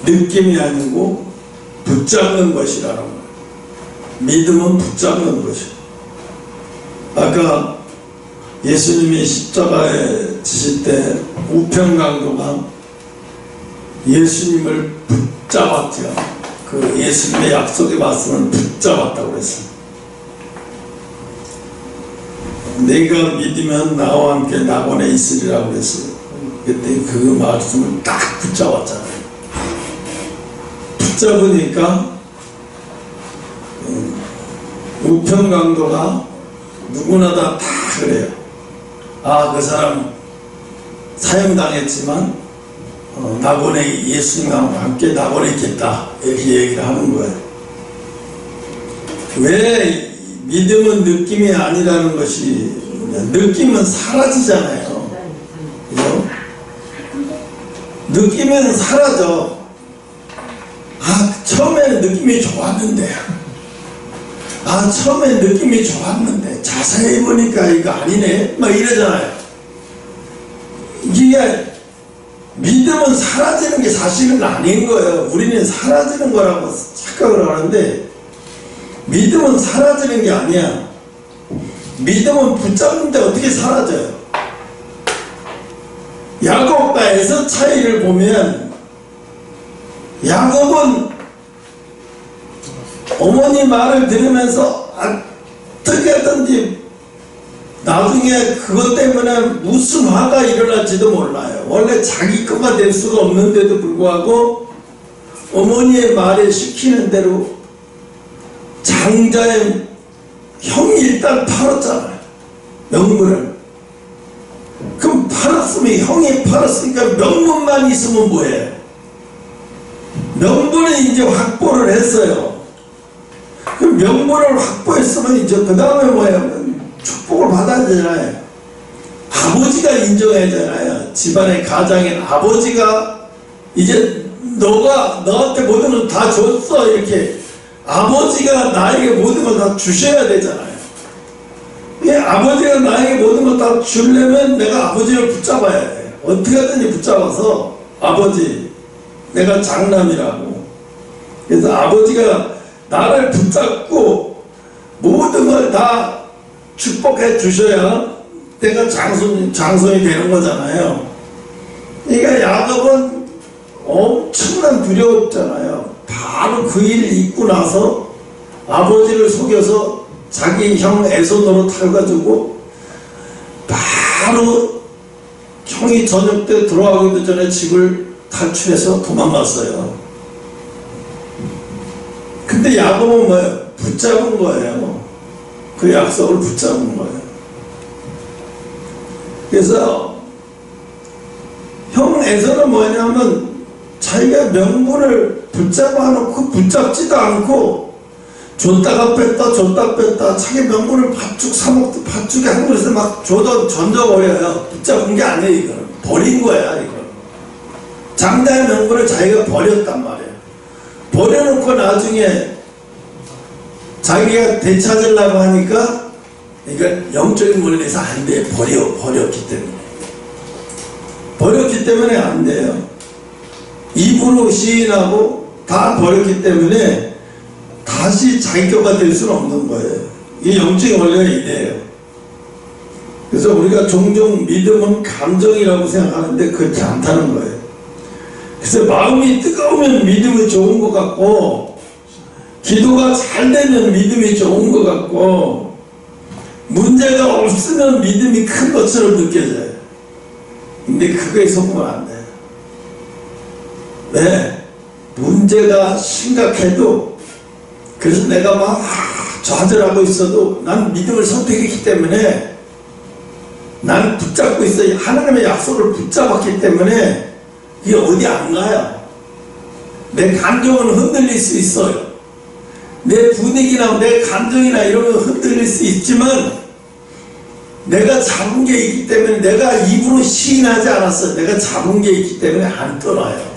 느낌이 아니고 붙잡는 것이라는 거예요. 믿음은 붙잡는 것이에요. 아까 예수님이 십자가에 지실 때 우편강도가 예수님을 붙잡았죠. 그 예수님의 약속의 말씀을 붙잡았다고 그랬어요. 내가 믿으면 나와 함께 낙원에 있으리라고 그랬어요. 그때 그 말씀을 딱 붙잡았잖아요. 붙잡으니까 우편강도가 누구나 다 그래요. 아, 그 사람 사형당했지만 낙원에 예수님과 함께 낙원에 있겠다, 이렇게 얘기를 하는 거예요. 왜 믿음은 느낌이 아니라는 것이, 느낌은 사라지잖아요. 그죠? 느낌은 사라져. 아, 처음에는 느낌이 좋았는데, 아, 처음엔 느낌이 좋았는데 자세히 보니까 이거 아니네, 막 이러잖아요. 이게 믿음은 사라지는 게 사실은 아닌 거예요. 우리는 사라지는 거라고 착각을 하는데 믿음은 사라지는 게 아니야. 믿음은 붙잡는데 어떻게 사라져요? 야곱과 에서 차이를 보면, 야곱은 어머니 말을 들으면서 어떻게든지 나중에 그것 때문에 무슨 화가 일어날지도 몰라요. 원래 자기 것만 될 수가 없는데도 불구하고 어머니의 말에 시키는 대로 장자의 형이 일단 팔았잖아요. 명분을. 그럼 팔았으면, 형이 팔았으니까 명분만 있으면 뭐예요? 명분을 이제 확보를 했어요. 그 명분을 확보했으면 이제 그 다음에 뭐예요? 축복을 받아야 되잖아요. 아버지가 인정해야잖아요. 집안의 가장인 아버지가 이제 너가 너한테 모든 걸 다 줬어, 이렇게 아버지가 나에게 모든 걸 다 주셔야 되잖아요. 이 아버지가 나에게 모든 걸 다 주려면 내가 아버지를 붙잡아야 돼. 어떻게든지 붙잡아서, 아버지, 내가 장남이라고. 그래서 아버지가 나를 붙잡고 모든 걸 다 축복해 주셔야 내가 장손이 되는 거잖아요. 그러니까 야곱은 엄청난 두려웠잖아요. 바로 그 일을 잊고 나서 아버지를 속여서 자기 형 에손으로 타가지고 바로 형이 저녁 때 들어가기도 전에 집을 탈출해서 도망갔어요. 근데 야곱은 뭐예요? 붙잡은 거예요. 그 약속을 붙잡은 거예요. 그래서 형 에서는 뭐냐면 자기가 명분을 붙잡아 놓고 붙잡지도 않고 줬다가 뺐다 줬다 뺐다 자기 명분을 팥죽 사먹듯 팥죽에 한 그릇에 막 던져버려요. 붙잡은 게 아니에요. 이거는 버린 거야. 이거 장자의 명분을 자기가 버렸단 말이에요. 버려놓고 나중에 자기가 되찾으려고 하니까, 그러니까 영적인 원리에서 안 돼. 버렸기 때문에. 버렸기 때문에 안 돼요. 입으로 시인하고 다 버렸기 때문에 다시 자기 것가 될 수는 없는 거예요. 이게 영적인 원리가 이래요. 그래서 우리가 종종 믿음은 감정이라고 생각하는데 그렇지 않다는 거예요. 그래서 마음이 뜨거우면 믿음이 좋은 것 같고, 기도가 잘 되면 믿음이 좋은 것 같고, 문제가 없으면 믿음이 큰 것처럼 느껴져요. 근데 그거에 속으면 안 돼요. 왜? 문제가 심각해도, 그래서 내가 막 좌절하고 있어도 난 믿음을 선택했기 때문에, 난 붙잡고 있어요. 하나님의 약속을 붙잡았기 때문에 이게 어디 안 가요. 내 감정은 흔들릴 수 있어요. 내 분위기나 내 감정이나 이런 거 흔들릴 수 있지만 내가 잡은 게 있기 때문에, 내가 입으로 시인하지 않았어요. 내가 잡은 게 있기 때문에 안 떠나요.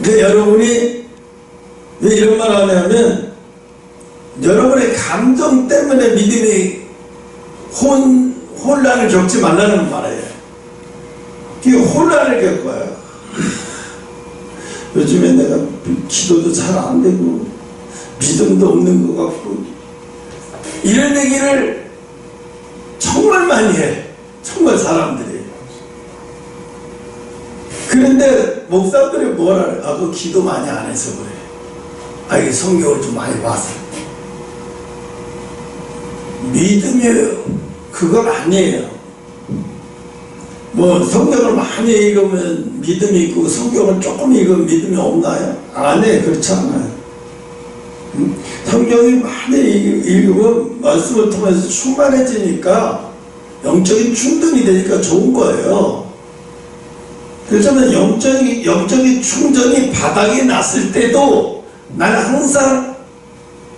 근데 여러분이 왜 이런 말 하냐면, 여러분의 감정 때문에 믿음이 혼란을 겪지 말라는 말이에요. 그 혼란을 겪어요. 요즘에 내가 기도도 잘 안 되고 믿음도 없는 것 같고 이런 얘기를 정말 많이 해. 정말 사람들이. 그런데 목사들이 뭐라 그래? 아, 그 기도 많이 안 해서 그래. 아, 이게 성경을 좀 많이 봐서. 믿음이 그건 아니에요. 뭐 성경을 많이 읽으면 믿음이 있고 성경을 조금 읽으면 믿음이 없나요? 아니에요. 그렇지 않아요. 성경이 많이 읽으면 말씀을 통해서 충만해지니까 영적인 충전이 되니까 좋은 거예요. 그렇다면 영적인 충전이 바닥이 났을 때도 나는 항상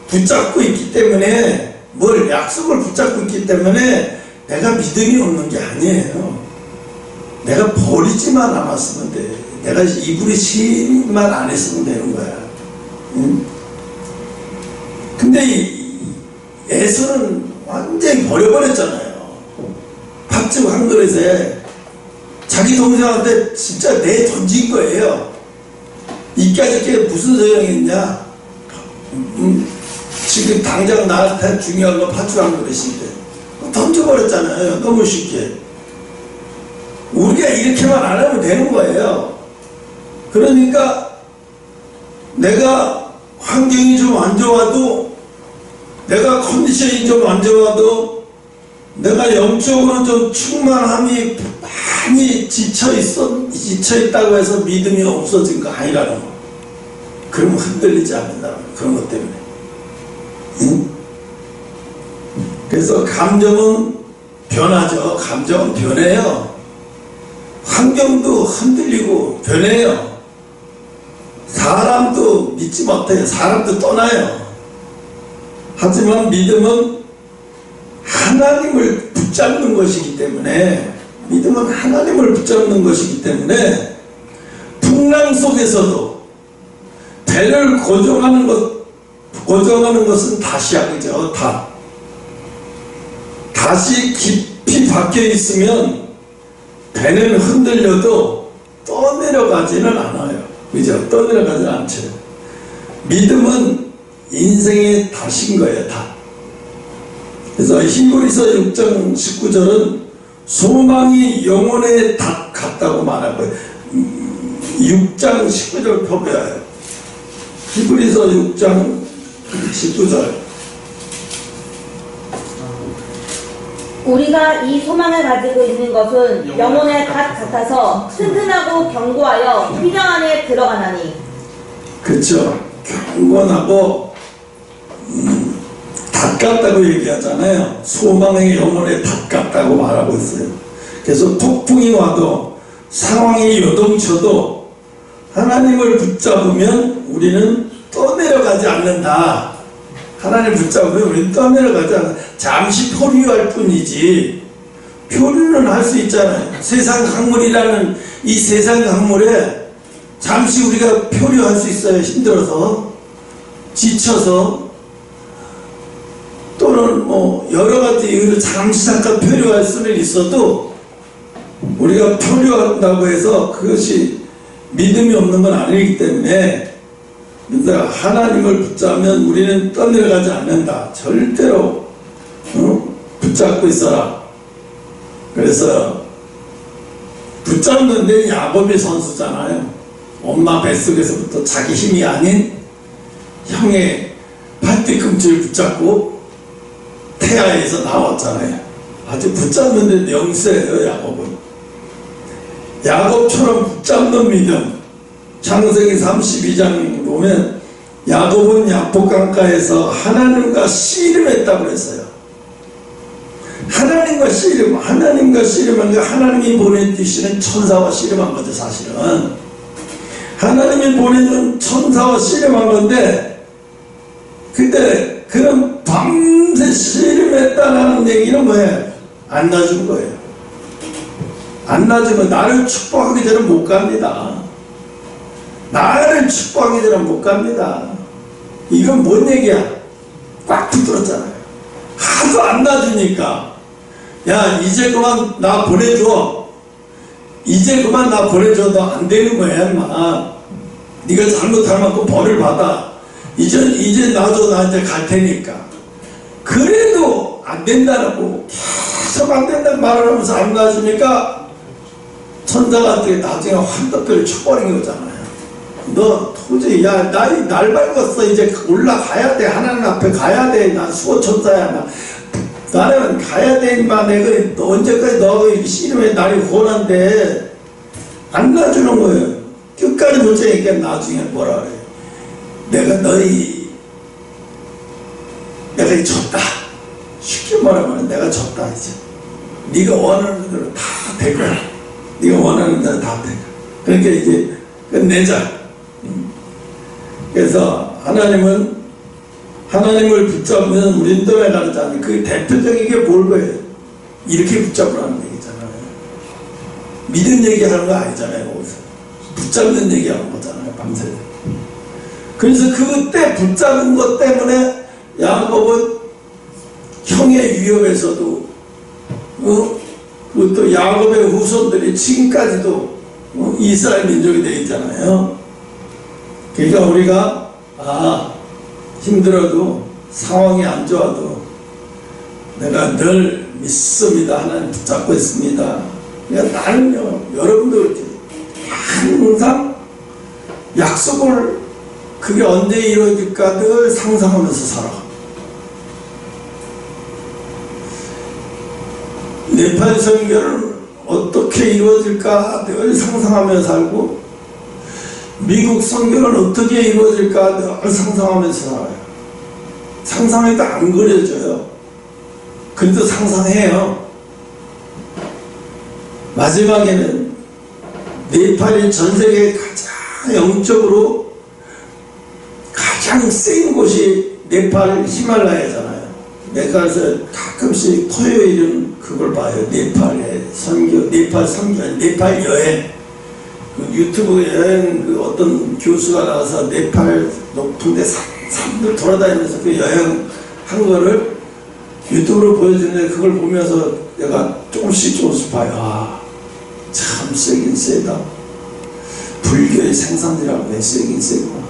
붙잡고 있기 때문에 뭘 약속을 붙잡고 있기 때문에 내가 믿음이 없는 게 아니에요. 내가 버리지만 않았으면 돼. 내가 이불이 시만 안 했으면 되는 거야. 근데 이 에서는 완전히 버려버렸잖아요. 밥집 한 그릇에 자기 동생한테 진짜 내 던진 거예요. 이까짓 게 무슨 소용이 있냐? 지금 당장 나한테 중요한 건 팥죽 한 그릇인데 던져버렸잖아요. 너무 쉽게. 우리가 이렇게만 안 하면 되는 거예요. 그러니까 내가 환경이 좀 안 좋아도, 내가 컨디션이 좀 안 좋아도, 내가 영적으로 좀 충만함이 많이 지쳐있다고 해서 믿음이 없어진 거 아니라는 거. 그러면 흔들리지 않는다는 거. 그런 것 때문에. 응? 그래서 감정은 변하죠. 감정은 변해요. 환경도 흔들리고 변해요. 사람도 믿지 못해요. 사람도 떠나요. 하지만 믿음은 하나님을 붙잡는 것이기 때문에, 믿음은 하나님을 붙잡는 것이기 때문에 풍랑 속에서도 배를 고정하는 것은 다시약이죠. 다시 깊이 박혀 있으면 배는 흔들려도 떠내려가지는 않아요. 그죠? 떠내려가지는 않죠. 믿음은 인생의 닷인 거예요. 닷. 그래서 히브리서 6장 19절은 소망이 영혼의 닷 같다고 말하고, 6장 19절 펴봐요. 히브리서 6장 19절. 우리가 이 소망을 가지고 있는 것은 영혼의 닷 같아서 튼튼하고 견고하여 휘장 안에 들어가나니. 그렇죠. 경건하고 닷 같다고 얘기하잖아요. 소망의 영혼의 닷 같다고 말하고 있어요. 그래서 폭풍이 와도 상황이 요동쳐도 하나님을 붙잡으면 우리는 떠내려가지 않는다. 하나님을 붙잡으면 우리는 떠내려가지 않는다. 잠시 표류할 뿐이지, 표류는 할 수 있잖아요. 세상 강물이라는 이 세상 강물에 잠시 우리가 표류할 수 있어요. 힘들어서, 지쳐서, 또는 뭐 여러 가지 이유로 잠깐 표류할 수는 있어도, 우리가 표류한다고 해서 그것이 믿음이 없는 건 아니기 때문에, 하나님을 붙잡으면 우리는 떠내려가지 않는다. 절대로 붙잡고 있어라. 그래서 붙잡는데 야곱이 선수잖아요. 엄마 뱃속에서부터 자기 힘이 아닌 형의 발뒤꿈치를 붙잡고 태아에서 나왔잖아요. 아주 붙잡는 데 영세예요. 야곱은. 야곱처럼 붙잡는 믿음. 창세기 32장 보면 야곱은 야복강가에서 하나님과 씨름했다고 그랬어요. 하나님과 씨름한 게 하나님이 보내주시는 천사와 씨름한 거죠. 사실은 하나님이 보내준 천사와 씨름한 건데, 근데 그런 밤새 씨름했다라는 얘기는 뭐예요? 안 놔준 거예요. 안 놔주면 나를 축복하기 전에 못 갑니다. 나를 축복하기 전에 못 갑니다. 이건 뭔 얘기야? 꽉 붙들었잖아요. 하도 안 놔주니까, 야 이제 그만 나 보내줘. 이제 그만 나 보내줘도 안 되는 거야. 인마. 네가 잘못할 만큼 벌을 받아. 이제 나도 나한테 갈 테니까. 그래도 안 된다라고 계속 안 된다는 말을 하면서 안 놔주니까 천사가 나중에 환덕들을 쳐버린 거잖아요. 너 도저히 날 밟았어. 이제 올라가야 돼. 하나님 앞에 가야 돼. 난 수호천사야. 나는 가야 돼. 인마 내가 언제까지 너가 이렇게 씨름해. 날이 훤한데 안 놔주는 거예요. 끝까지 보자니까 나중에 뭐라 그래. 내가 졌다. 쉽게 말하면 내가 졌다 이제. 네가 원하는 대로 다 될 거야. 네가 원하는 대로 다 될 거야. 그러니까 이제 끝내자. 그래서 하나님을 붙잡으면 우린 떠나가지 않는 그 대표적인 게 뭘 거예요? 이렇게 붙잡으라는 얘기잖아요. 믿음 얘기하는 거 아니잖아요. 거기서 붙잡는 얘기하는 거잖아요. 밤새. 그래서 그때 붙잡은 것 때문에 야곱은 형의 위협에서도 그리고 또 야곱의 후손들이 지금까지도 이스라엘 민족이 되어 있잖아요. 그러니까 우리가 힘들어도 상황이 안 좋아도 내가 늘 믿습니다. 하나님 붙잡고 있습니다. 그러니까 나는요, 여러분도 항상 약속을 그게 언제 이루어질까 늘 상상하면서 살아. 네팔 선교는 어떻게 이루어질까 늘 상상하면서 살고, 미국 선교는 어떻게 이루어질까 늘 상상하면서 살아요. 상상해도 안 그려져요. 그래도 상상해요. 마지막에는 네팔이 전 세계 가장 영적으로 가장 센 곳이 네팔 히말라야잖아요. 내가 그래서 가끔씩 토요일은 그걸 봐요. 네팔의 선교, 네팔 여행. 그 유튜브 여행 그 어떤 교수가 나와서 네팔 높은데 산들 돌아다니면서 그 여행 한 거를 유튜브로 보여주는데 그걸 보면서 내가 조금씩 봐요. 참 세긴 세다. 불교의 생산이라고 해. 세긴 세구나.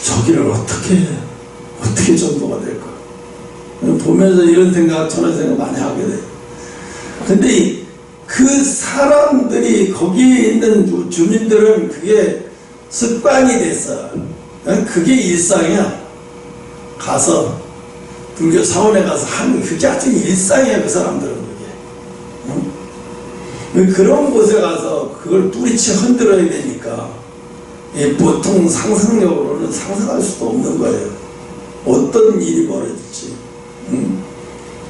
저기를 어떻게 전도가 될까? 보면서 이런 생각, 저런 생각 많이 하게 돼요. 근데 그 사람들이 거기에 있는 주민들은 그게 습관이 됐어요. 그게 일상이야. 가서 불교 사원에 가서 하는 그게 아주 일상이야. 그 사람들은 그게. 그런 곳에 가서 그걸 뿌리채 흔들어야 되니까 보통 상상력으로는 상상할 수도 없는 거예요. 어떤 일이 벌어질지.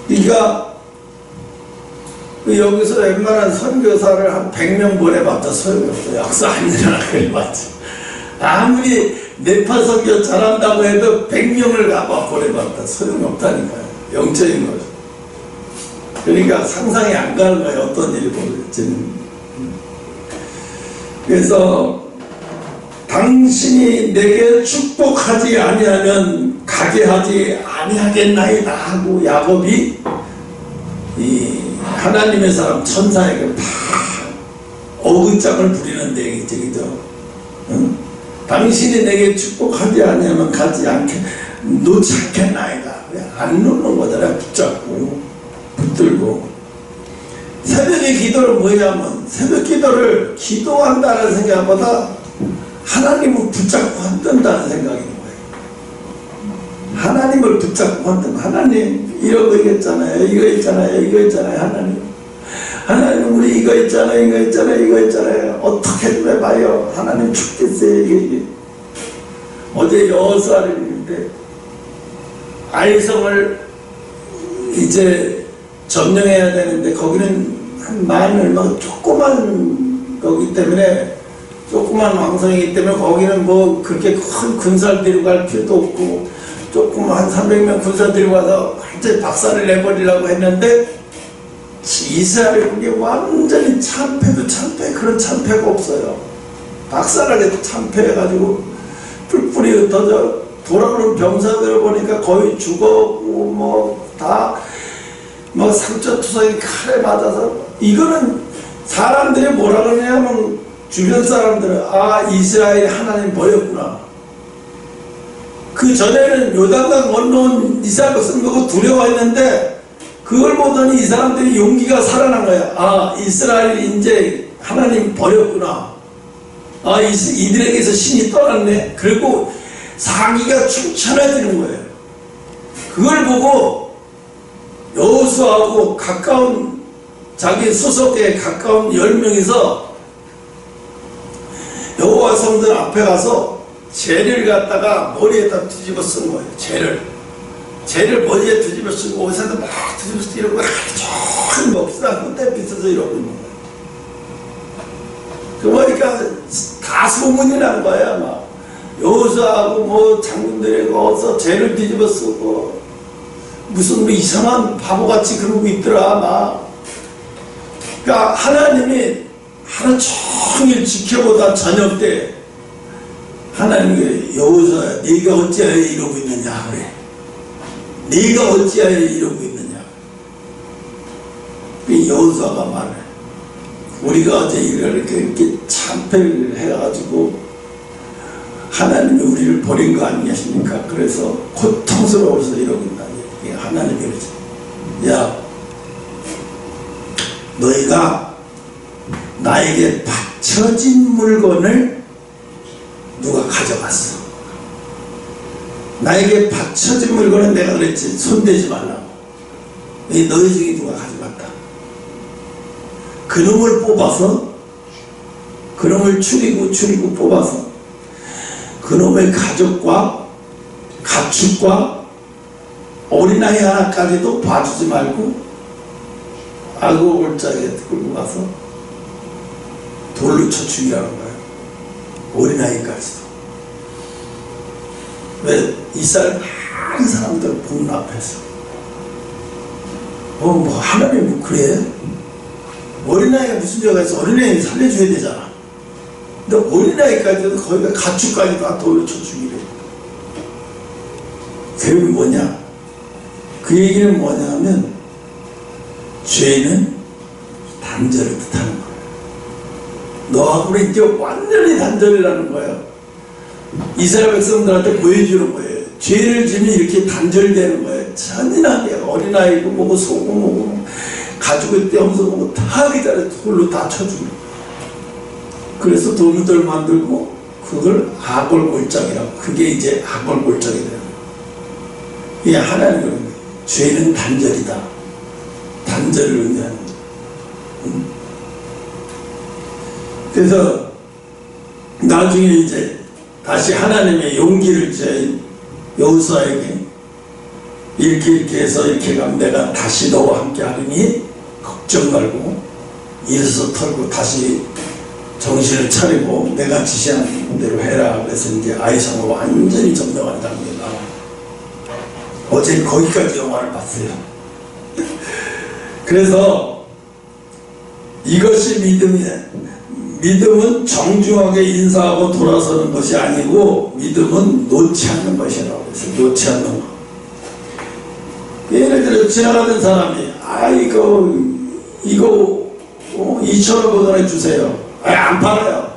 그러니까 여기서 웬만한 선교사를 한 100명 보내봤자 소용이 없어요. 역사 안 일어나겠지. 아무리 네팔 선교 잘한다고 해도 100명을 가봐 보내봤다 소용이 없다니까요. 영적인 거죠. 그러니까 상상이 안 가는 거예요. 어떤 일이 벌어질지는. 그래서 당신이 내게 축복하지 아니하면 가게 하지 아니하겠나이다 하고 야곱이 이 하나님의 사람 천사에게 다 어긋장을 부리는 얘기죠. 응? 당신이 내게 축복하지 아니하면 가지 놓지 않겠나이다. 안 놓는 거잖아요. 붙잡고 붙들고. 새벽의 기도를 뭐냐면 새벽 기도를 기도한다는 생각보다 하나님을 붙잡고 한다는 생각인 거예요. 하나님을 붙잡고 한다. 하나님 이런 거 있잖아요. 이거 있잖아요. 하나님 우리 이거 있잖아요. 어떻게 좀 해봐요. 하나님 죽겠어요. 이게. 어제 여호수아인데 아이성을 이제 점령해야 되는데 거기는 한 만 얼마 조그만 거기 때문에 조그만 왕성이기 때문에 거기는 뭐 그렇게 큰 군사를 데리고 갈 필요도 없고 조금 한 300명 군사 데리고 와서 완전히 박살을 내버리려고 했는데 이스라엘이 그게 완전히 참패도 참패 그런 참패가 없어요. 박살나게 참패해가지고 뿔뿔이 흩어져 돌아오는 병사들을 보니까 거의 죽었고 뭐 다 뭐 상처투성이 칼에 맞아서 이거는 사람들이 뭐라 그러냐면 주변 사람들은 아 이스라엘 하나님 버렸구나. 그 전에는 요단강 건너온 이스라엘 백성 보고 두려워했는데 그걸 보더니 이 사람들이 용기가 살아난 거야. 아 이스라엘이 이제 하나님 버렸구나. 아 이들에게서 신이 떠났네. 그리고 사기가 충천해지는 거예요. 그걸 보고 여호수아하고 가까운 자기 수석에 가까운 10명이서 여호와 성전 앞에 가서 재를 갖다가 머리에다 뒤집어 쓴 거예요. 재를 머리에 뒤집어 쓰고 어디서도 막 뒤집어 쓰고 이러고 쫙 먹시다 끝에 비춰서 이러고 있는 거예요. 그러니까 다 소문이 난 거야. 막 여호수아하고 뭐 장군들이 어서 재를 뒤집어 쓰고 무슨 뭐 이상한 바보같이 그러고 있더라. 막 그러니까 하나님이 하루 종일 지켜보다 저녁 때 하나님이 여호수아야 네가 어찌하여 이러고 있느냐 그래. 네가 어찌하여 이러고 있느냐. 그 여호수아가 말해. 우리가 어제 이렇게 참패를 해가지고 하나님이 우리를 버린 거 아니겠습니까? 그래서 고통스러워서 이러고 있다니. 하나님이 그러지. 야 너희가 나에게 바쳐진 물건을 누가 가져갔어. 나에게 바쳐진 물건은 내가 그랬지 손대지 말라고. 너희 중에 누가 가져갔다. 그놈을 뽑아서 그놈을 추리고 뽑아서 그놈의 가족과 가축과 어린아이 하나까지도 봐주지 말고 악어 골짜기에 끌고 가서 돌로 쳐 죽이라는 거예요. 어린아이까지도. 왜? 이스라엘 많은 사람들 보는 앞에서 뭐 하나님 뭐 그래? 어린아이가 무슨 죄가 있어? 어린아이 살려줘야 되잖아. 근데 어린아이까지도 거기가 가축까지 다 돌로 쳐 죽이래. 그 뭐냐? 그 얘기는 뭐냐면 죄는 단절을 뜻하는 거예요. 너하고는 이제 완전히 단절이라는 거예요. 이스라엘 백성들한테 보여주는 거예요. 죄를 지면 이렇게 단절되는 거예요. 잔인하게 어린아이고 뭐고 소고 뭐고 가지고 떼어서 뭐고 다 그 자리에 돌로 다 쳐주는 거예요. 그래서 돌무들 만들고 그걸 악골골장이라고. 그게 이제 악골골장이 돼요. 이게 하나님은 그런 거예요. 죄는 단절이다. 단절을 의미하는 거예요. 그래서 나중에 이제 다시 하나님의 용기를 이제 여호수아에게 이렇게 해서 이렇게 가면 내가 다시 너와 함께 하리니 걱정 말고 일어서 털고 다시 정신을 차리고 내가 지시한 대로 해라. 그래서 이제 아이성을 완전히 점령한 단계가 나와요. 어제 거기까지 영화를 봤어요. 그래서 이것이 믿음이에요. 믿음은 정중하게 인사하고 돌아서는 것이 아니고 믿음은 놓지 않는 것이라고 해서 놓지 않는 것. 예를 들어 지나가던 사람이 이거 2,500원에 주세요. 안 팔아요.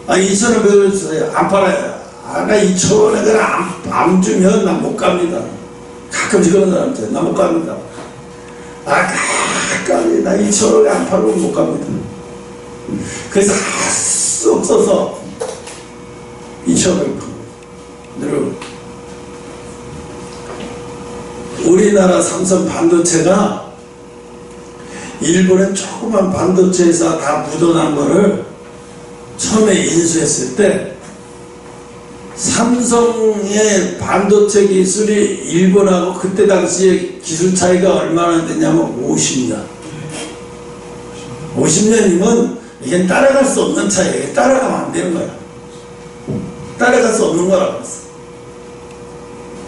2,500원에 주세요. 안 팔아요. 나 2,000원에 안 주면 나 못 갑니다. 가끔씩 그런 사람한테 나 못 갑니다. 가끔씩 나 2,000원에 안 팔고 못 갑니다. 그래서 할 수 없어서 2,000원을 팔고. 우리나라 삼성 반도체가 일본의 조그만 반도체 회사 다 묻어난 거를 처음에 인수했을 때 삼성의 반도체 기술이 일본하고 그때 당시에 기술 차이가 얼마나 됐냐면 50년. 50년이면 이게 따라갈 수 없는 차이에요. 따라가면 안 되는 거야. 따라갈 수 없는 거라고 했어.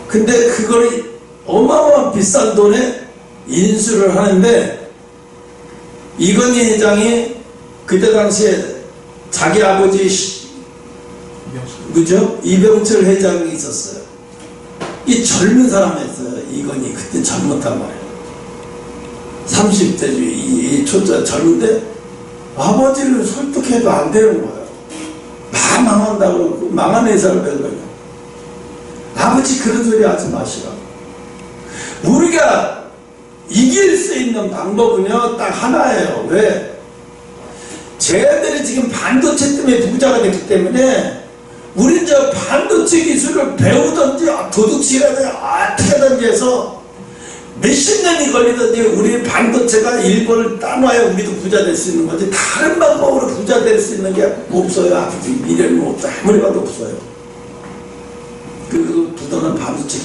근데 그걸 어마어마한 비싼 돈에 인수를 하는데 이건희 회장이 그때 당시에 자기 아버지 그죠? 이병철 회장이 있었어요. 이 젊은 사람이었어요. 이건희 그때 젊었단 말이에요. 30대죠. 이 초짜 젊은데 아버지를 설득해도 안 되는 거예요. 다 망한다고 망한 회사를 왜 그러냐. 아버지 그런 소리 하지 마시라고. 우리가 이길 수 있는 방법은요 딱 하나예요. 왜? 쟤들이 지금 반도체 때문에 부자가 됐기 때문에 우린 저 반도체 기술을 배우든지 도둑질하든지 어떻게든지 해서 몇십 년이 걸리든지 우리 반도체가 일본을 따놔야 우리도 부자 될 수 있는 거지, 다른 방법으로 부자 될 수 있는 게 없어요. 아버지 미래는 없어. 아무리 봐도 없어요. 그 부도는 반도체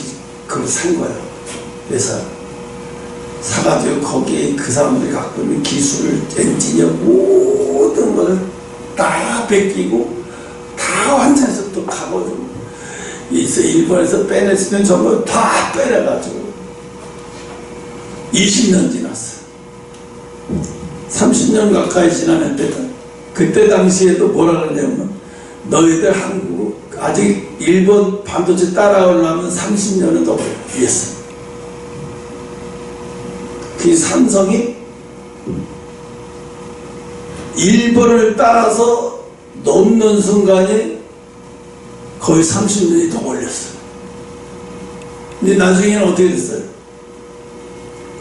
그걸 산 거예요. 회사 사가지고 거기에 그 사람들이 갖고 있는 기술, 엔지니어 모든 것을 다 베끼고 다 완전해서 또 가가지고 일본에서 빼낼 수 있는 정보를 다 빼내가지고 20년 지났어요. 30년 가까이 지났는데 그때 당시에도 뭐라 그러냐면 너희들 한국 아직 일본 반도체 따라오려면 30년은 더 걸렸어. 그 삼성이 일본을 따라서 넘는 순간에 거의 30년이 더 걸렸어요. 근데 나중에는 어떻게 됐어요?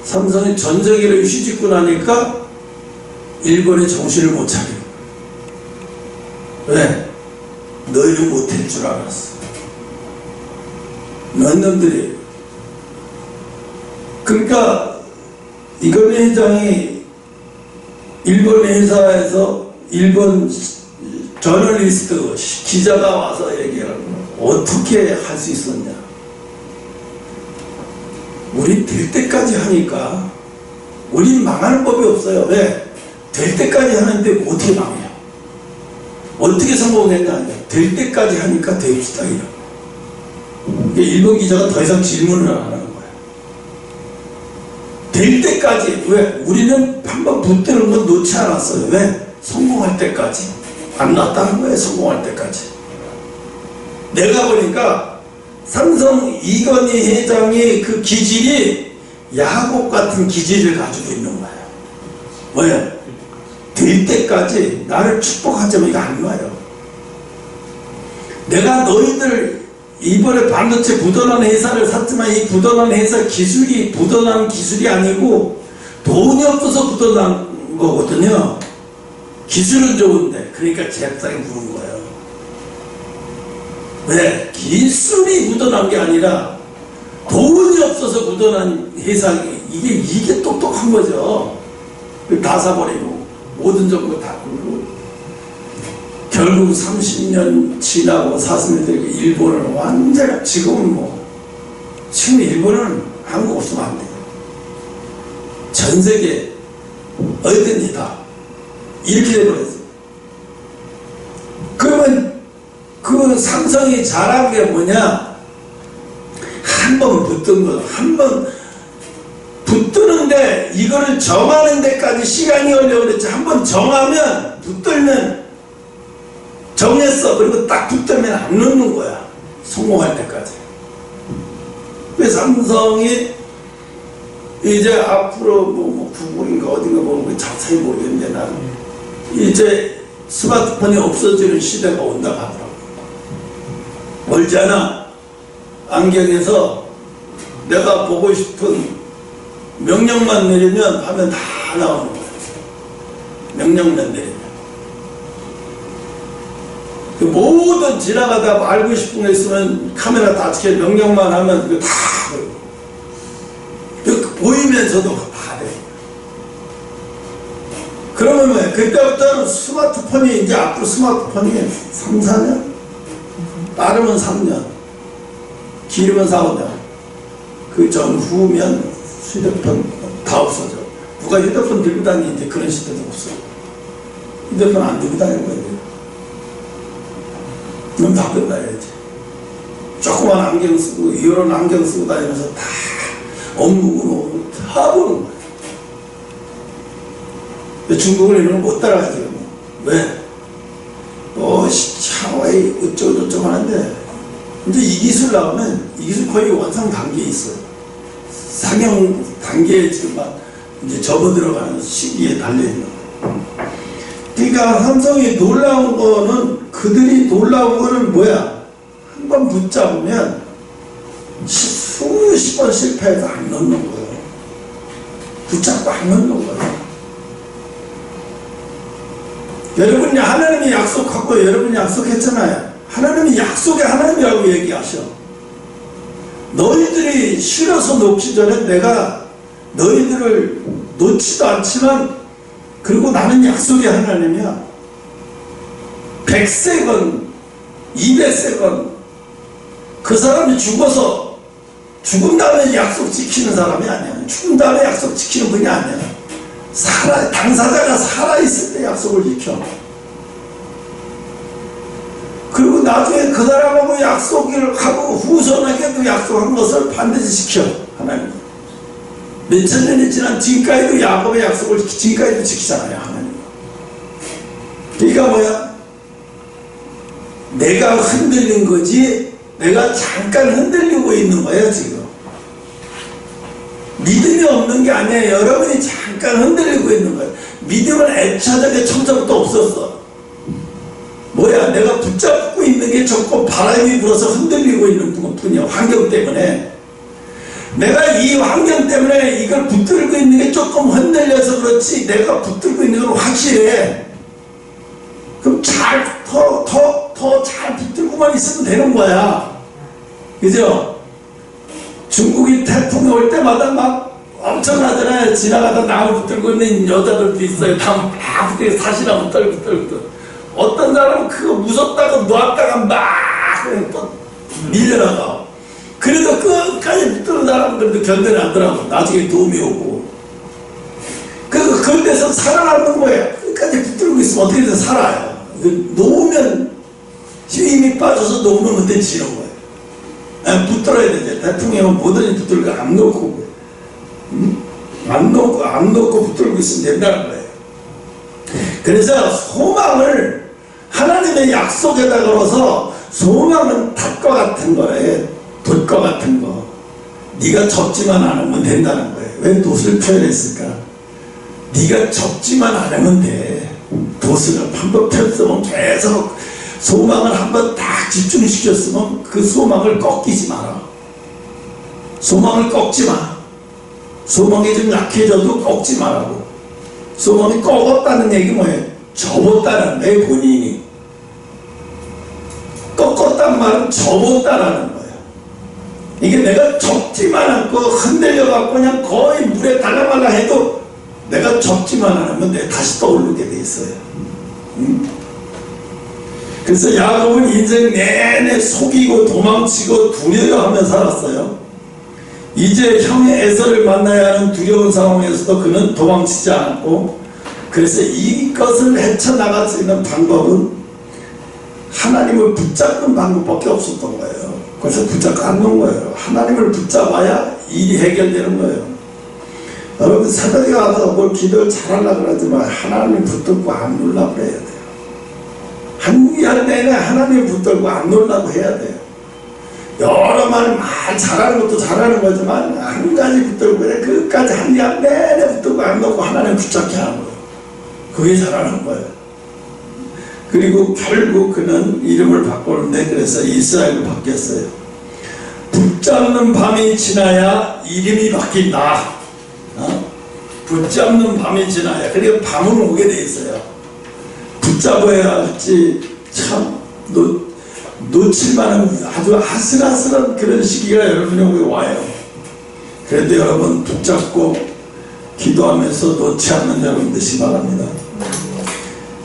삼성이 전세계를 휘짓고 나니까 일본이 정신을 못 차려. 왜? 너희는 못할 줄 알았어. 너희들이. 그러니까 이건희 회장이 일본 회사에서 일본 저널리스트 기자가 와서 얘기하는 거 어떻게 할 수 있었냐. 우리 될 때까지 하니까 우린 망하는 법이 없어요. 왜? 될 때까지 하는데 어떻게 망해요? 어떻게 성공했냐. 될 때까지 하니까 됩시다. 일본 기자가 더 이상 질문을 안 하는 거예요. 될 때까지. 왜? 우리는 한번 붙드는 건 놓지 않았어요. 왜? 성공할 때까지. 안 났다는 거예요. 성공할 때까지. 내가 보니까 삼성 이건희 회장의 그 기질이 야곱 같은 기질을 가지고 있는 거예요. 뭐예요? 될 때까지 나를 축복하자면 이거 안 와요. 내가 너희들 이번에 반도체 부도난 회사를 샀지만 이 부도난 회사 기술이 부도난 기술이 아니고 돈이 없어서 부도난 거거든요. 기술은 좋은데. 그러니까 제약상에 부른 거예요. 왜? 기술이 묻어난 게 아니라 돈이 없어서 묻어난 회사. 이게 똑똑한 거죠. 다 사버리고 모든 정보 다 굴고 결국 30년 지나고 40년 되고 일본은 완전히 지금 일본은 한국 없으면 안 돼요. 전 세계 어디든지 다 이렇게 돼버렸어요. 그러면 그 삼성이 잘한 게 뭐냐? 한 번 붙든 거, 한 번 붙드는데 이거를 정하는 데까지 시간이 걸려. 그랬지. 한 번 정하면 붙들면 정했어. 그리고 딱 붙들면 안 넣는 거야. 성공할 때까지. 그래서 삼성이 이제 앞으로 구글인가 어딘가 보면 자세히 모르겠는데 나는 이제 스마트폰이 없어지는 시대가 온다고 하더라고. 멀지 않아. 안경에서 내가 보고 싶은 명령만 내리면 화면 다 나오는 거야. 명령만 내리면. 그 모든 지나가다 알고 싶은 거 있으면 카메라 다 찍혀 명령만 하면 그거 다 보이면서도 다 돼. 그러면 왜? 그때부터는 스마트폰이 이제 앞으로 스마트폰이 3, 4년? 빠르면 3년, 길으면 4, 5년. 그 전후면 휴대폰 다 없어져. 누가 휴대폰 들고 다니는데 그런 시대도 없어. 휴대폰 안 들고 다니는 거예요. 그럼 다 끝나야지. 조그만 안경 쓰고 이런 안경 쓰고 다니면서 다 업무 다 보는 거야. 중국을 이런 못 따라가지. 왜? 샤워이 어쩌고저쩌고 하는데 이제 이 기술 나오면 이 기술 거의 완성 단계에 있어요. 상용 단계에 지금 막 이제 접어 들어가는 시기에 달려있는 거예요. 그러니까 삼성이 놀라운 거는, 그들이 놀라운 거는 뭐야? 한 번 붙잡으면 수십 번 실패해도 안 넣는 거예요. 붙잡고 안 넣는 거예요. 여러분이 하나님이 약속하고 여러분이 약속했잖아요. 하나님이 약속의 하나님이라고 얘기하셔. 너희들이 싫어서 놓기 전에 내가 너희들을 놓지도 않지만, 그리고 나는 약속의 하나님이야. 100세건 200세건 그 사람이 죽어서 죽은 다음에 약속 지키는 사람이 아니야. 죽은 다음에 약속 지키는 분이 아니야. 당사자가 살아있을 때 약속을 지켜. 그리고 나중에 그 사람하고 약속을 하고 후손에게도 약속한 것을 반드시 지켜. 하나님 몇천 년이 지난 지금까지도 야곱의 약속을 지금까지도 지키잖아요. 하나님. 그러니까 뭐야? 내가 흔들린 거지, 내가 잠깐 흔들리고 있는 거야 지금. 믿음이 없는 게 아니에요. 여러분이 잠깐 흔들리고 있는 거예요. 믿음은 애차적에 처음부터 없었어. 뭐야? 내가 붙잡고 있는 게 적고 바람이 불어서 흔들리고 있는 뿐이야. 환경 때문에. 내가 이 환경 때문에 이걸 붙들고 있는 게 조금 흔들려서 그렇지, 내가 붙들고 있는 건 확실해. 그럼 더 잘 붙들고만 있으면 되는 거야. 그죠? 중국이 태풍이 올 때마다 막 엄청나잖아요. 지나가다 나무 붙들고 있는 여자들도 있어요. 다 붙들고 사시나무 떨고. 어떤 사람은 그거 무섭다고 놨다가 막 그냥 또 밀려나가. 그래도 끝까지 붙드는 사람들도 견뎌내더라고. 나중에 도움이 오고. 그런데서 살아남는 거예요. 끝까지 붙들고 있으면 어떻게든 살아요. 놓으면 힘이 빠져서 놓으면 그때 지는 거예요. 붙들어야 되죠. 대통령이 뭐든지 붙들고 안 놓고, 안 놓고 붙들고 있으면 된다는 거예요. 그래서 소망을 하나님의 약속에다 걸어서, 소망은 닷과 같은 거예요. 돛과 같은 거. 네가 접지만 않으면 된다는 거예요. 왜 돛을 표현했을까? 네가 접지만 않으면 돼. 돛을 한번 폈으면 계속 소망을 한번 딱 집중시켰으면 그 소망을 꺾이지 마라. 소망을 꺾지 마. 소망이 좀 약해져도 꺾지 말라고. 소망이 꺾었다는 얘기 뭐예요? 접었다는 거예요. 본인이 꺾었단 말은 접었다라는 거예요. 이게 내가 접지만 않고 흔들려갖고 그냥 거의 물에 달라말라 해도 내가 접지만 않으면 내가 다시 떠오르게 돼 있어요. 그래서 야곱은 인생 내내 속이고 도망치고 두려워하며 살았어요. 이제 형의 에서를 만나야 하는 두려운 상황에서도 그는 도망치지 않았고, 그래서 이것을 헤쳐나갈 수 있는 방법은 하나님을 붙잡는 방법밖에 없었던 거예요. 그래서 붙잡고 앉는 거예요. 하나님을 붙잡아야 일이 해결되는 거예요. 여러분, 새벽에 가서 뭘 기도를 잘하려고 그러지만 하나님을 붙들고 안 놀라고 해야 돼요. 한 내내 하나님을 붙들고 안 놀라고 해야 돼요. 여러 말 잘하는 것도 잘하는 거지만 한 가지 붙들고 그래 끝까지 한 시간 내내 붙들고 안 놓고 하나님 붙잡게 하는 거예요. 그게 잘하는 거예요. 그리고 결국 그는 이름을 바꾸는데, 그래서 이스라엘로 바뀌었어요. 붙잡는 밤이 지나야 이름이 바뀐다. 붙잡는 밤이 지나야. 그리고 밤은 오게 돼 있어요. 붙잡아야 할지 참 놓칠만한 아주 아슬아슬한 그런 시기가 여러분에게 와요. 그런데 여러분 붙잡고 기도하면서 놓지 않는 여러분 되시기 바랍니다.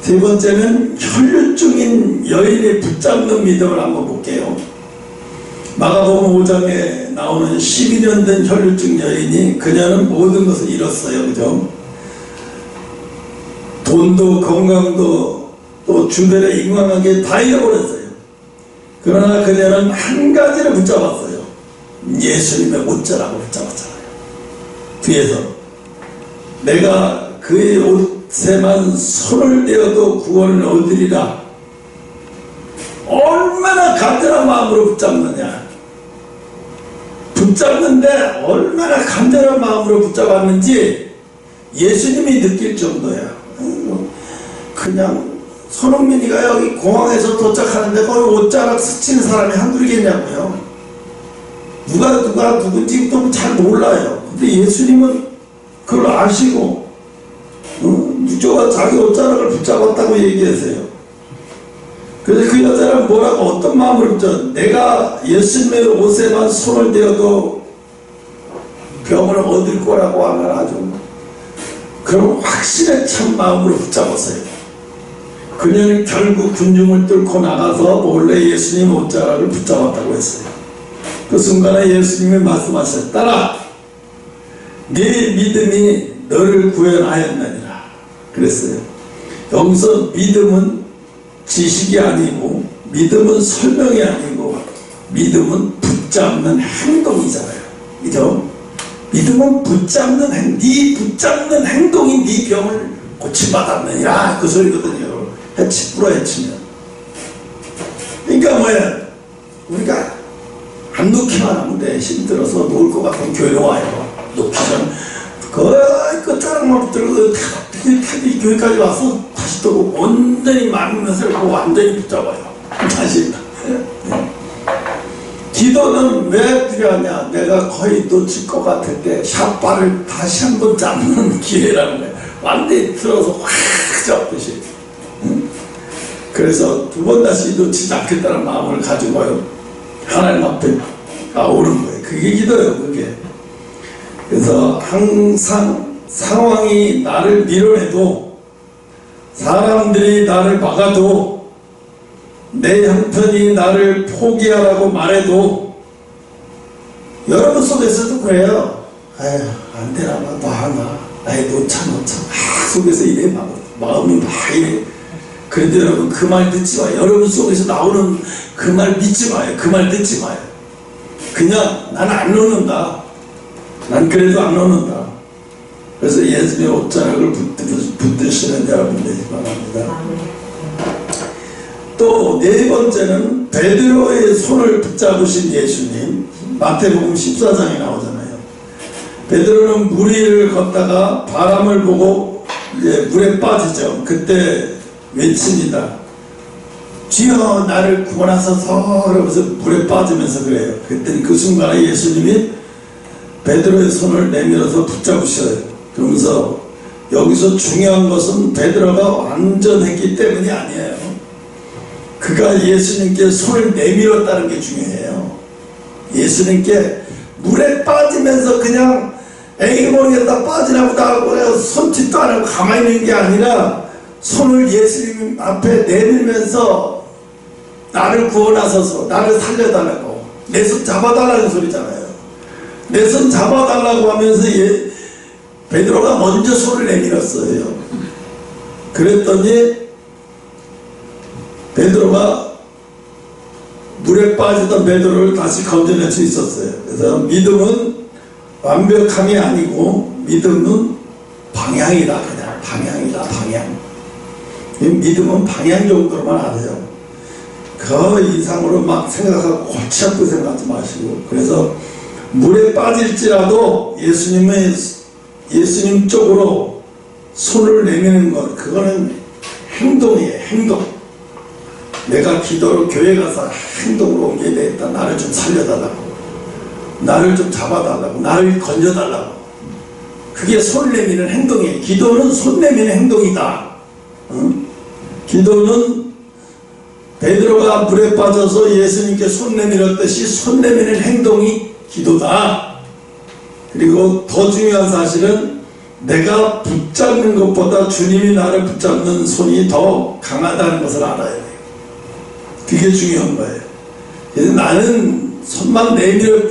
세 번째는 혈류증인 여인이 붙잡는 믿음을 한번 볼게요. 마가복음 5장에 나오는 12년 된 혈류증 여인이, 그녀는 모든 것을 잃었어요. 그죠? 돈도 건강도 또 주변에 인간한 게 다 잃어버렸어요. 그러나 그녀는 한 가지를 붙잡았어요. 예수님의 옷자락을 붙잡았잖아요. 뒤에서 내가 그의 옷에만 손을 대어도 구원을 얻으리라. 얼마나 간절한 마음으로 붙잡느냐. 붙잡는데 얼마나 간절한 마음으로 붙잡았는지 예수님이 느낄 정도야. 그냥 손흥민이가 여기 공항에서 도착하는데 거기 옷자락 스치는 사람이 한둘이겠냐고요. 누가 누군지 또 잘 몰라요. 근데 예수님은 그걸 아시고 유저가 자기 옷자락을 붙잡았다고 얘기하세요. 그래서 그 여자는 뭐라고 어떤 마음으로 내가 예수님의 옷에만 손을 대어도 병을 얻을 거라고 하면 아주 그런 확신에 찬 마음으로 붙잡았어요. 그녀는 결국 군중을 뚫고 나가서 몰래 예수님 옷자락을 붙잡았다고 했어요. 그 순간에 예수님이 말씀하셨어요. 딸아, 네 믿음이 너를 구원하였느니라 그랬어요. 여기서 믿음은 지식이 아니고 믿음은 설명이 아니고 믿음은 붙잡는 행동이잖아요. 그죠? 믿음은 붙잡는 네 붙잡는 행동이 네 병을 고침받았느니라 그 소리거든요. 불어헤치면. 그러니까 뭐야, 우리가 안 놓기만 하면 돼. 힘들어서 놓을 것 같으면 교회 와요. 놓기 전 그 짜랑만 붙들고 교회까지 와서 다시 또 온전히 많으면서 완전히 붙잡아요. 다시. 기도는 왜 필요하냐? 내가 거의 놓칠 것 같을 때 샷발을 다시 한번 잡는 기회라는 거예요. 완전히 들어서 확 잡듯이. 그래서 두 번 다시 놓치지 않겠다는 마음을 가지고요. 하나님 앞에 나오는 거예요. 그게 기도예요, 그게. 그래서 항상 상황이 나를 밀어내도 사람들이 나를 막아도 내 형편이 나를 포기하라고 말해도 여러분 속에서도 그래요. 아휴, 안 되나, 너 하나. 아이, 놓자. 속에서 이래, 마음이 막 이래. 그런데 여러분, 그 말 듣지 마요. 여러분 속에서 나오는 그 말 믿지 마요. 그 말 듣지 마요. 그냥 나는 안 놓는다. 난 그래도 안 놓는다. 그래서 예수님의 옷자락을 붙드시는 여러분 되기 바랍니다. 또 네 번째는 베드로의 손을 붙잡으신 예수님. 마태복음 14장에 나오잖아요. 베드로는 물 위를 걷다가 바람을 보고 이제 물에 빠지죠. 그때 외칩니다. 주여 나를 구원하소서 그러면서 물에 빠지면서 그래요. 그때 그 순간에 예수님이 베드로의 손을 내밀어서 붙잡으셔요. 그러면서 여기서 중요한 것은 베드로가 완전했기 때문이 아니에요. 그가 예수님께 손을 내밀었다는 게 중요해요. 예수님께 물에 빠지면서 그냥 애기 모르겠다 빠지나 보다 하고 손짓도 안 하고 가만히 있는 게 아니라 손을 예수님 앞에 내밀면서 나를 구원하소서, 나를 살려달라고, 내 손 잡아달라는 소리잖아요. 내 손 잡아달라고 하면서 베드로가 먼저 손을 내밀었어요. 그랬더니 베드로가 물에 빠지던 베드로를 다시 건져낼 수 있었어요. 그래서 믿음은 완벽함이 아니고 믿음은 방향이다. 그냥 방향이다. 방향. 믿음은 방향 정도로만 하세요. 그 이상으로 막 생각하고 골치 아프게 생각하지 마시고. 그래서 물에 빠질지라도 예수님 쪽으로 손을 내미는 것, 그거는 행동이에요. 행동. 내가 기도로 교회 가서 행동으로 옮겨야 되겠다. 나를 좀 살려달라고, 나를 좀 잡아달라고, 나를 건져달라고. 그게 손 내미는 행동이에요. 기도는 손 내미는 행동이다. 기도는 베드로가 물에 빠져서 예수님께 손 내밀었듯이 손 내미는 행동이 기도다. 그리고 더 중요한 사실은 내가 붙잡는 것보다 주님이 나를 붙잡는 손이 더 강하다는 것을 알아야 돼요. 그게 중요한 거예요. 그래서 나는 손만 내밀을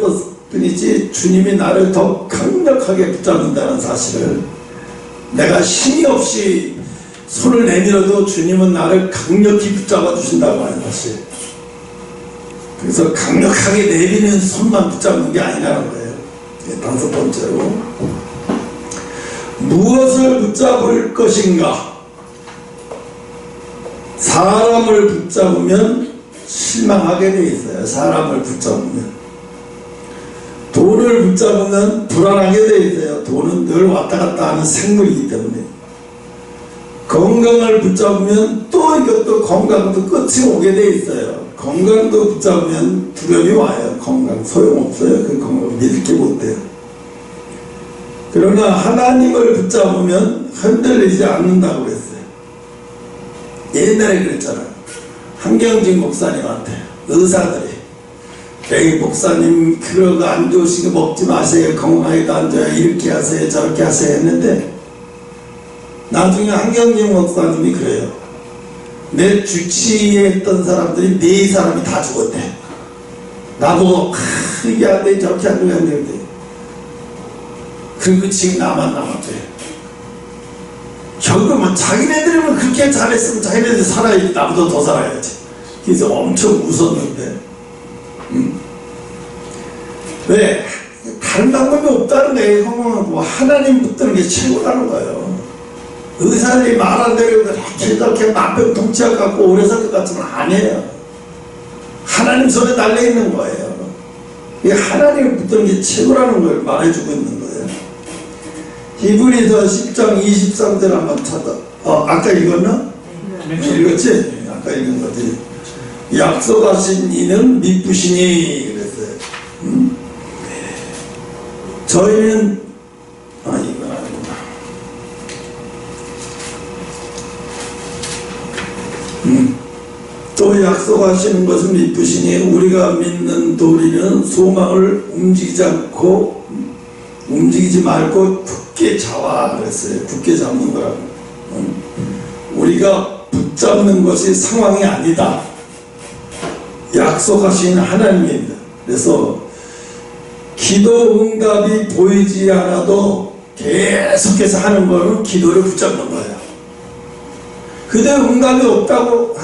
뿐이지 주님이 나를 더 강력하게 붙잡는다는 사실을, 내가 힘이 없이 손을 내밀어도 주님은 나를 강력히 붙잡아 주신다고 하는 것이, 그래서 강력하게 내리는 손만 붙잡는 게 아니라는 거예요. 다섯 번째로, 무엇을 붙잡을 것인가? 사람을 붙잡으면 실망하게 돼 있어요. 사람을 붙잡으면. 돈을 붙잡으면 불안하게 돼 있어요. 돈은 늘 왔다 갔다 하는 생물이기 때문에. 건강을 붙잡으면 또 이것도 건강도 끝이 오게 돼 있어요. 건강도 붙잡으면 두려움이 와요. 건강 소용없어요. 그 건강 믿게 못해요. 그러나 하나님을 붙잡으면 흔들리지 않는다고 그랬어요. 옛날에 그랬잖아요. 한경직 목사님한테 의사들이 에이 목사님 그러고 안 좋으시게 먹지 마세요. 건강하게도 앉아요. 이렇게 하세요. 저렇게 하세요 했는데 나중에 한경직 목사님이 그래요. 내 주치의에 했던 사람들이 4사람이 다 죽었대. 나보고 이게 안 돼 저렇게 안 돼. 그리고 지금 나만 남았대. 결국은 자기네들은 그렇게 잘했으면 자기네들 살아야지. 나보다 더 살아야지. 그래서 엄청 웃었는데 왜? 다른 방법이 없다는 거예요. 뭐 하나님 붙드는 게 최고라는 거예요. 의사들이 말한 대로 이렇게 만병통치약 갖고 오래 살 것 같지만 아니에요. 하나님 손에 달려있는 거예요. 이게 하나님을 붙드는 게 최고라는 걸 말해주고 있는 거예요. 히브리서 10장 23절 한번 찾아. 아까 읽었나? 읽었지? 아까 읽은 거지. 약속하신 이는 미쁘시니 그랬어요. 저희는 이건 아니구나. 또 약속하시는 것은 미쁘시니 우리가 믿는 도리는 소망을 움직이지 말고 굳게 잡아 그랬어요. 굳게 잡는 거라고. 우리가 붙잡는 것이 상황이 아니다. 약속하신 하나님입니다. 그래서 기도 응답이 보이지 않아도 계속해서 하는 거는 기도를 붙잡는 거예요. 그대 응답이 없다고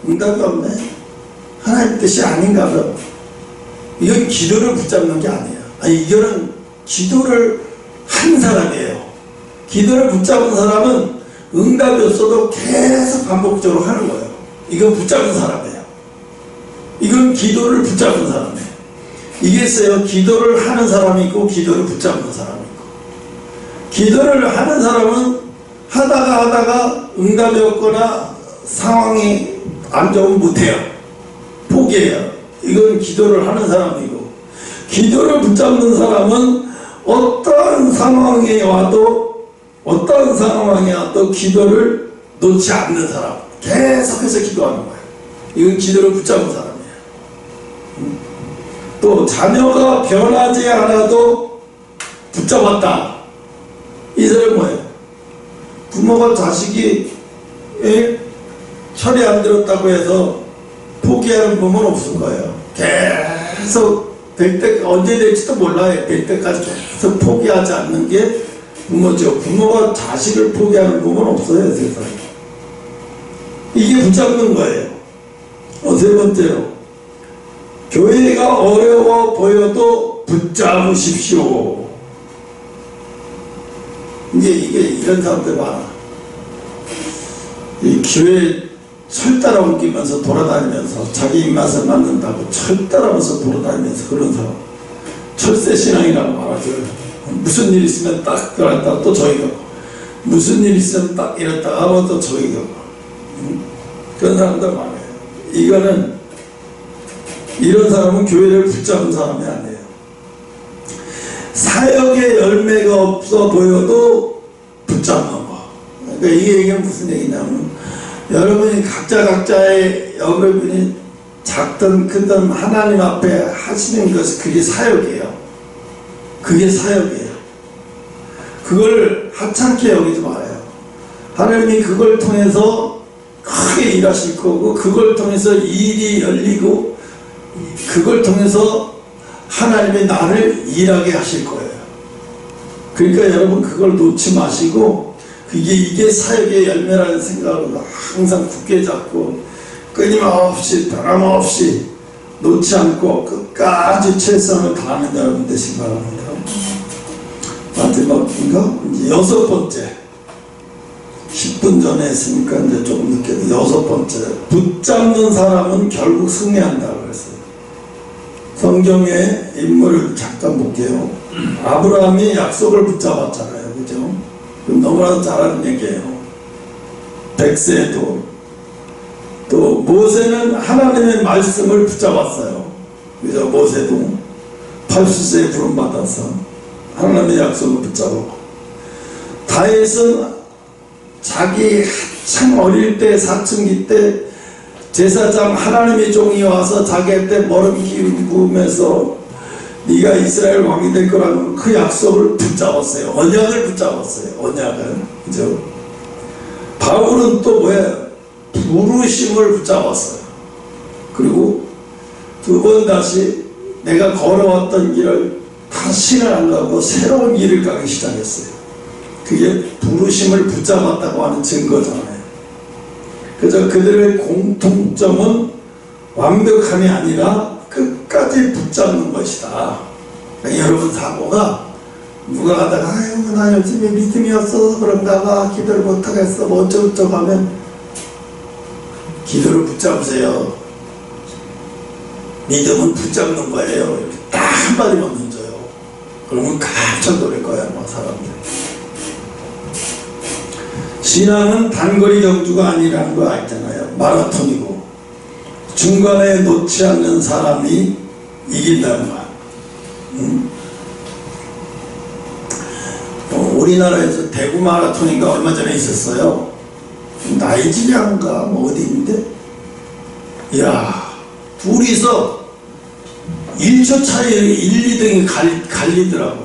응답이 없네. 하나님 뜻이 아닌가 봐. 이건 기도를 붙잡는 게 아니에요. 이거는 기도를 한 사람이에요. 기도를 붙잡은 사람은 응답이 없어도 계속 반복적으로 하는 거예요. 이건 붙잡은 사람이에요. 이건 기도를 붙잡은 사람이에요. 이게 있어요. 기도를 하는 사람이 있고 기도를 붙잡는 사람이 있고. 기도를 하는 사람은 하다가 응답이 없거나 상황이 안 좋으면 못해요. 포기해요. 이건 기도를 하는 사람이고, 기도를 붙잡는 사람은 어떠한 상황에 와도 기도를 놓지 않는 사람, 계속해서 기도하는 거예요. 이건 기도를 붙잡은 사람이에요. 또 자녀가 변하지 않아도 붙잡았다. 이 사람은 뭐예요? 부모가 자식이 철이 안 들었다고 해서 포기하는 부모는 없을 거예요. 계속 100대 언제 될지도 몰라요. 100대까지 계속 포기하지 않는 게 부모죠. 부모가 자식을 포기하는 부모는 없어요. 세상에. 이게 붙잡는 거예요. 세 번째로 교회가 어려워 보여도 붙잡으십시오. 이게 이런 사람들 많아. 이 교회 철 따라 옮기면서 돌아다니면서 자기 입맛을 맞는다고 철 따라면서 돌아다니면서 그런 사람. 철새 신앙이라고 말하죠. 무슨 일 있으면 딱 그랬다 또 저기 가고, 무슨 일 있으면 딱 이랬다 하면 또 저기 가고. 그런 사람들 많아요. 이런 사람은 교회를 붙잡은 사람이 아니에요. 사역의 열매가 없어 보여도 붙잡는 거. 그러니까 이게 무슨 얘기냐면, 여러분이 여러분이 작든 크든 하나님 앞에 하시는 것이 그게 사역이에요. 그게 사역이에요. 그걸 하찮게 여기지 말아요. 하나님이 그걸 통해서 크게 일하실 거고, 그걸 통해서 일이 열리고, 그걸 통해서 하나님의 나를 일하게 하실 거예요. 그러니까 여러분 그걸 놓지 마시고, 이게 사역의 열매라는 생각으로 항상 굳게 잡고 끊임없이 변함없이 놓지 않고 끝까지 최선을 다하는 여러분 되시기 바랍니다. 마지막인가? 이제 6번째. 10분 전에 했으니까 이제 조금 늦게 6번째. 붙잡는 사람은 결국 승리한다고 그랬어요. 성경의 인물을 잠깐 볼게요. 아브라함이 약속을 붙잡았잖아요. 그죠? 너무나도 잘 아는 얘기예요. 백세도 또 모세는 하나님의 말씀을 붙잡았어요. 그래서 모세도 80세에 부름받아서 하나님의 약속을 붙잡았고, 다윗은 자기 한참 어릴 때 사춘기 때 제사장 하나님의 종이 와서 자기한테 머리 기우면서 네가 이스라엘 왕이 될 거라는 그 약속을 붙잡았어요. 언약을 붙잡았어요. 언약을. 그죠? 바울은 또 뭐예요? 부르심을 붙잡았어요. 그리고 두 번 다시 내가 걸어왔던 길을 다시는 안 가고 새로운 길을 가기 시작했어요. 그게 부르심을 붙잡았다고 하는 증거잖아요. 그래서 그들의 공통점은 완벽함이 아니라 끝까지 붙잡는 것이다. 그러니까 여러분 사고가 누가 가다가 아유 나 요즘에 믿음이 없어서 그런가 봐, 기도를 못하겠어, 뭐 어쩌고저쩌고 하면 기도를 붙잡으세요. 믿음은 붙잡는 거예요. 이렇게 딱 한마디만 던져요. 그러면 깜짝 놀랄 거야 뭐 사람들. 신앙은 단거리 경주가 아니라는 거 알잖아요. 마라톤이고 중간에 놓지 않는 사람이 이긴다는 거야. 우리나라에서 대구 마라톤인가 얼마 전에 있었어요. 나이지리아인가 뭐 어디 있는데, 이야 둘이서 1초 차이에 1, 2등이 갈리더라고.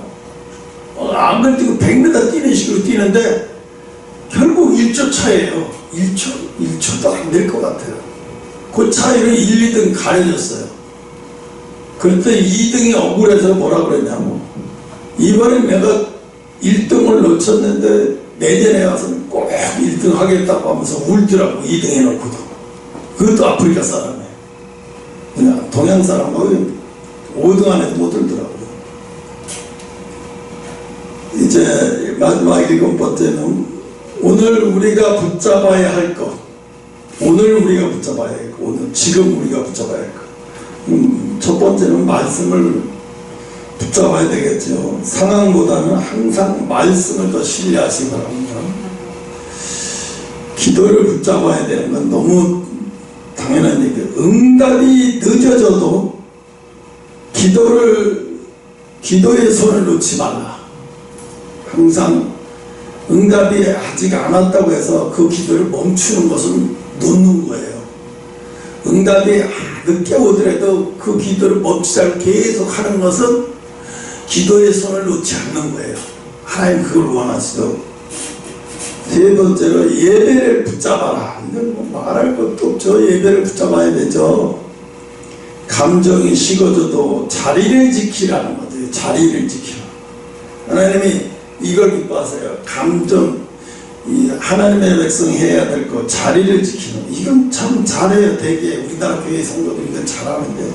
안 그래도 100m 뛰는 식으로 뛰는데 결국 1초 차이에요. 1초도 안 될 것 같아요. 그 차이를 1, 2등 가려졌어요. 그랬더니 2등이 억울해서 뭐라 그랬냐고, 이번엔 내가 1등을 놓쳤는데 내년에 와서는 꼭 1등 하겠다고 하면서 울더라고. 2등 해놓고도. 그것도 아프리카 사람이에요. 그냥 동양 사람하고 5등 안에도 못 들더라고요. 이제 마지막 7번째는 오늘 우리가 붙잡아야 할 것. 오늘 우리가 붙잡아야 할 것. 오늘 지금 우리가 붙잡아야 할 것. 첫 번째는 말씀을 붙잡아야 되겠죠. 상황보다는 항상 말씀을 더 신뢰하시기 바랍니다. 기도를 붙잡아야 되는 건 너무 당연한 얘기예요. 응답이 늦어져도 기도의 손을 놓지 말라. 항상 응답이 아직 안 왔다고 해서 그 기도를 멈추는 것은 놓는 거예요. 응답이 늦게 오더라도 그 기도를 멈추지 않고 계속 하는 것은 기도의 손을 놓지 않는 거예요. 하나님 그걸 원하시죠. 세 번째로 예배를 붙잡아라. 이건 뭐 말할 것도 없죠. 예배를 붙잡아야 되죠. 감정이 식어져도 자리를 지키라는 거죠. 자리를 지키라. 하나님이 이걸 기뻐하세요. 하나님의 백성이 해야 될 거, 자리를 지키는. 이건 참 잘해요. 되게 우리나라 교회 성도들이 이건 잘하는데,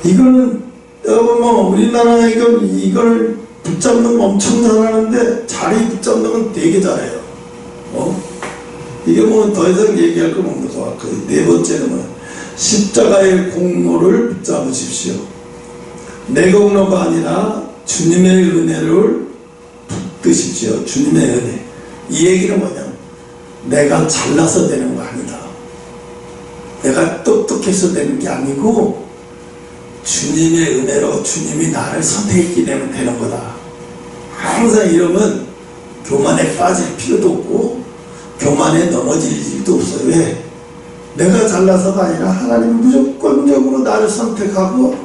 이거는 뭐 우리나라 이걸 붙잡는 거 엄청 잘하는데 자리 붙잡는 건 되게 잘해요. 이게 뭐 더 이상 얘기할 건 없는 것 같고요. 네 번째는 십자가의 공로를 붙잡으십시오. 내 공로가 아니라 주님의 은혜를 붙드십시오. 주님의 은혜. 이 얘기는 뭐냐면 내가 잘나서 되는 거 아니다. 내가 똑똑해서 되는 게 아니고 주님의 은혜로 주님이 나를 선택했기 때문에 되는 거다. 항상 이러면 교만에 빠질 필요도 없고 교만에 넘어질 일도 없어요. 왜? 내가 잘나서가 아니라 하나님이 무조건적으로 나를 선택하고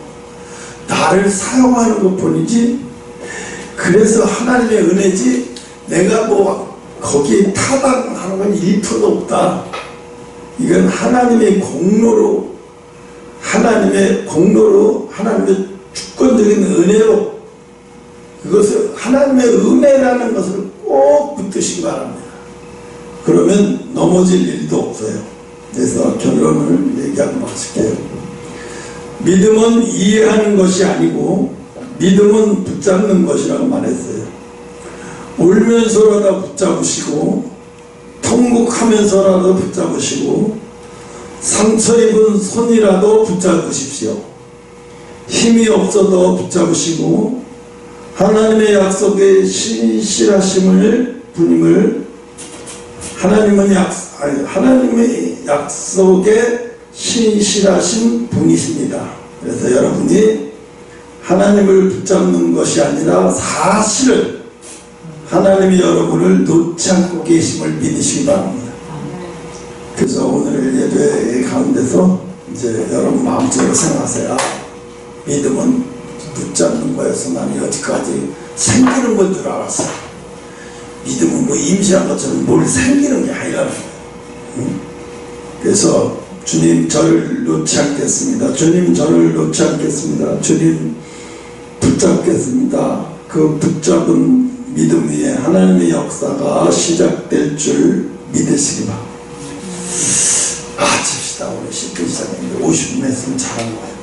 나를 사용하는 것 뿐이지, 그래서 하나님의 은혜지 내가 뭐 거기에 타당하는 건 1%도 없다. 이건 하나님의 공로로, 하나님의 주권적인 은혜로, 그것을 하나님의 은혜라는 것을 꼭 붙드시기 바랍니다. 그러면 넘어질 일도 없어요. 그래서 결론을 얘기하고 마칠게요. 믿음은 이해하는 것이 아니고 믿음은 붙잡는 것이라고 말했어요. 울면서라도 붙잡으시고 통곡하면서라도 붙잡으시고 상처 입은 손이라도 붙잡으십시오. 힘이 없어도 붙잡으시고 하나님의 약속의 신실하심을 분임을 하나님의 약속에 신실하신 분이십니다. 그래서 여러분이 하나님을 붙잡는 것이 아니라 사실은 하나님이 여러분을 놓지 않고 계심을 믿으시기 바랍니다. 그래서 오늘 예배 가운데서 이제 여러분 마음속으로 생각하세요. 아, 믿음은 붙잡는 거여서 난 여지까지 생기는 건 줄 알았어. 믿음은 뭐 임시한 것처럼 뭘 생기는 게 아니라는 거예요. 응? 그래서 주님 저를 놓지 않겠습니다. 주님 저를 놓지 않겠습니다. 주님 붙잡겠습니다. 그 붙잡은 믿음 위에 하나님의 역사가 시작될 줄 믿으시기 바랍니다. 칩시다. 오늘 10분 시작했는데 50분 했으면 잘한 거예요.